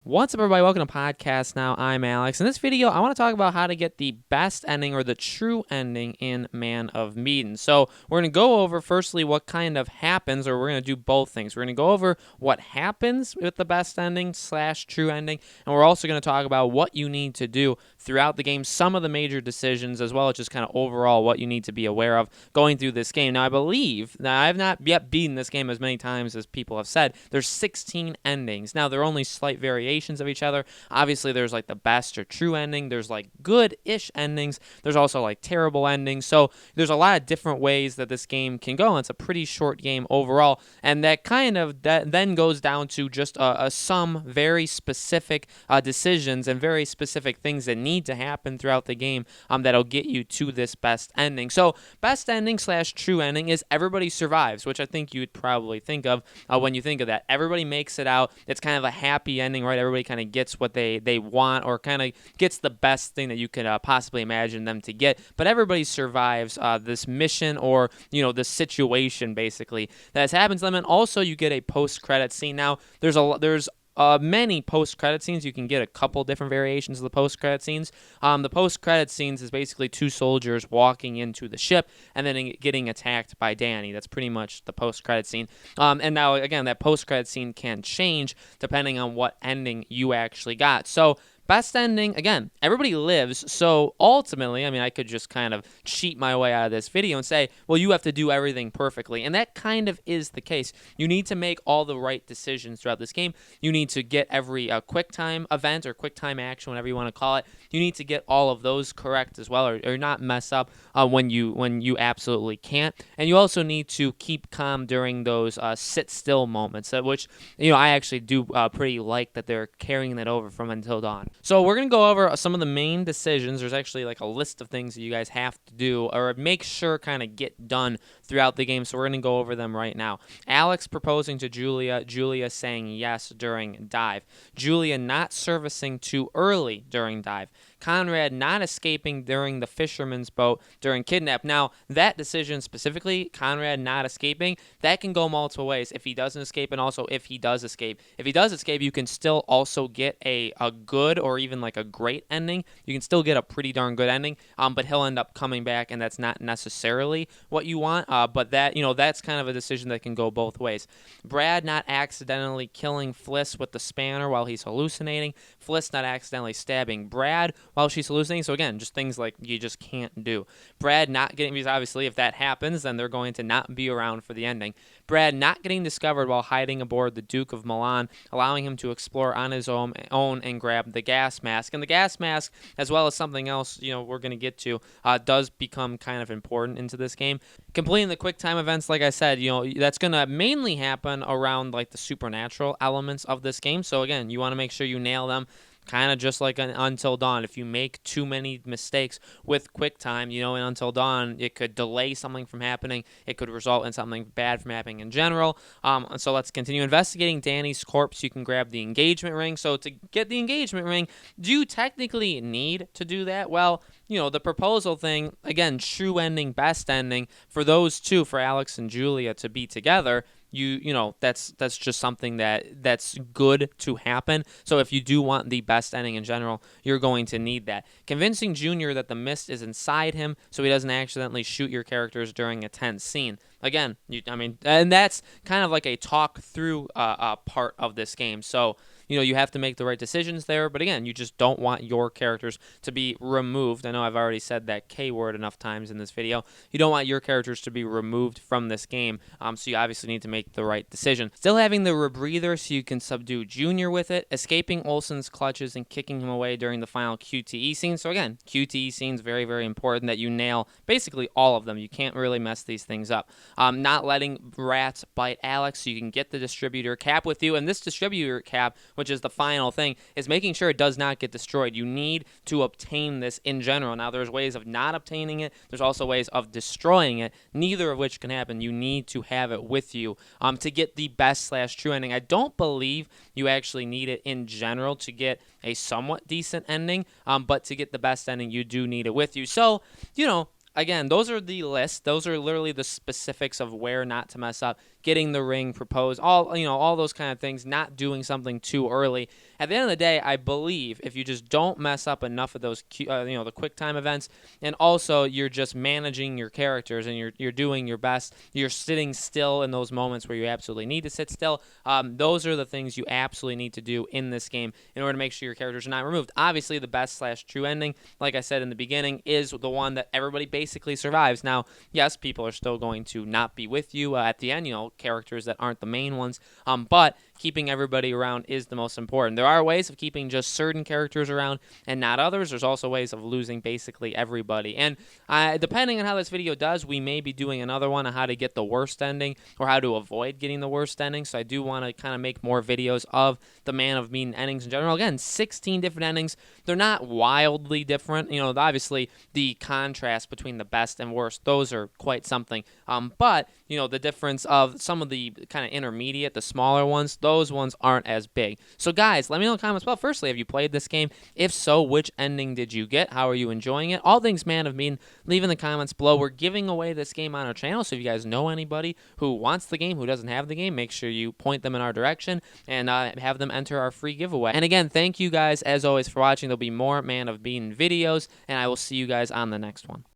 What's up, everybody? Welcome to Podcast Now. I'm Alex. In this video, I want to talk about how to get the best ending or the true ending in Man of Medan. So we're going to go over, firstly, what kind of happens, or we're going to do both things. We're going to go over what happens with the best ending / true ending, and we're also going to talk about what you need to do throughout the game, some of the major decisions, as well as just kind of overall what you need to be aware of going through this game. Now, I believe, I have not yet beaten this game as many times as people have said, there's 16 endings. Now, they're only slight variations of each other. Obviously, there's like the best or true ending. There's like good-ish endings. There's also like terrible endings. So there's a lot of different ways that this game can go. And it's a pretty short game overall. And that then goes down to just some very specific decisions and very specific things that need to happen throughout the game that'll get you to this best ending. So best ending / true ending is everybody survives, which I think you would probably think of when you think of that. Everybody makes it out. It's kind of a happy ending, right? Everybody kind of gets what they want, or kind of gets the best thing that you could possibly imagine them to get. But everybody survives this mission, or this situation basically that has happened to them. And also you get a post-credit scene. Now there's many post-credit scenes. You can get a couple different variations of the post-credit scenes. The post-credit scenes is basically two soldiers walking into the ship and then getting attacked by Danny. That's pretty much the post-credit scene. And now, again, that post-credit scene can change depending on what ending you actually got. So best ending, again, everybody lives, so ultimately, I could just kind of cheat my way out of this video and say, well, you have to do everything perfectly, and that kind of is the case. You need to make all the right decisions throughout this game. You need to get every quick time event or quick time action, whatever you want to call it. You need to get all of those correct as well, or not mess up when you absolutely can't. And you also need to keep calm during those sit still moments, which I actually do pretty like that they're carrying that over from Until Dawn. So we're going to go over some of the main decisions. There's actually like a list of things that you guys have to do or make sure kind of get done throughout the game. So we're going to go over them right now. Alex proposing to Julia, Julia saying yes during dive. Julia not servicing too early during dive. Conrad not escaping during the fisherman's boat during kidnap. Now, that decision specifically, Conrad not escaping, that can go multiple ways. If he doesn't escape, and also if he does escape. If he does escape, you can still also get a good or even like a great ending. You can still get a pretty darn good ending, but he'll end up coming back, and that's not necessarily what you want. But that's kind of a decision that can go both ways. Brad not accidentally killing Fliss with the spanner while he's hallucinating. Fliss not accidentally stabbing Brad while she's hallucinating. So again, just things like you just can't do. Brad not getting, because obviously if that happens, then they're going to not be around for the ending. Brad not getting discovered while hiding aboard the Duke of Milan, allowing him to explore on his own and grab the gas mask. And the gas mask, as well as something else, we're going to get to, does become kind of important into this game. Completing the quick time events, like I said, that's going to mainly happen around like the supernatural elements of this game. So again, you want to make sure you nail them. Kind of just like Until Dawn. If you make too many mistakes with QuickTime, in Until Dawn, it could delay something from happening. It could result in something bad from happening in general. So let's continue. Investigating Danny's corpse, you can grab the engagement ring. So to get the engagement ring, do you technically need to do that? Well, the proposal thing, again, true ending, best ending, for those two, for Alex and Julia to be together, that's just something that's good to happen. So if you do want the best ending in general, you're going to need that. Convincing Junior that the mist is inside him so he doesn't accidentally shoot your characters during a tense scene. Again, and that's kind of like a talk through part of this game. So you have to make the right decisions there, but again, you just don't want your characters to be removed. I know I've already said that K word enough times in this video. You don't want your characters to be removed from this game, so you obviously need to make the right decision. Still having the rebreather so you can subdue Junior with it, escaping Olsen's clutches and kicking him away during the final QTE scene. So again, QTE scenes, very, very important that you nail basically all of them. You can't really mess these things up. Not letting rats bite Alex so you can get the distributor cap with you, and this distributor cap, which is the final thing, is making sure it does not get destroyed. You need to obtain this in general. Now, there's ways of not obtaining it. There's also ways of destroying it, neither of which can happen. You need to have it with you to get the best / true ending. I don't believe you actually need it in general to get a somewhat decent ending, but to get the best ending, you do need it with you. So, again, those are the lists. Those are literally the specifics of where not to mess up. getting the ring, propose, all those kind of things, not doing something too early. At the end of the day, I believe if you just don't mess up enough of those, the quick time events, and also you're just managing your characters and you're doing your best, you're sitting still in those moments where you absolutely need to sit still. Those are the things you absolutely need to do in this game in order to make sure your characters are not removed. Obviously, the best / true ending, like I said in the beginning, is the one that everybody basically survives. Now, yes, people are still going to not be with you at the end, characters that aren't the main ones, but keeping everybody around is the most important. There are ways of keeping just certain characters around and not others. There's also ways of losing basically everybody. And depending on how this video does, we may be doing another one on how to get the worst ending or how to avoid getting the worst ending. So I do want to kind of make more videos of the Man of Medan endings in general. Again, 16 different endings. They're not wildly different. Obviously the contrast between the best and worst, those are quite something. But the difference of some of the kind of intermediate, the smaller ones, those ones aren't as big. So guys, let me know in the comments below. Firstly, have you played this game? If so, which ending did you get? How are you enjoying it? All things Man of Medan, leave in the comments below. We're giving away this game on our channel, so if you guys know anybody who wants the game, who doesn't have the game, make sure you point them in our direction and have them enter our free giveaway. And again, thank you guys as always for watching. There'll be more Man of Medan videos, and I will see you guys on the next one.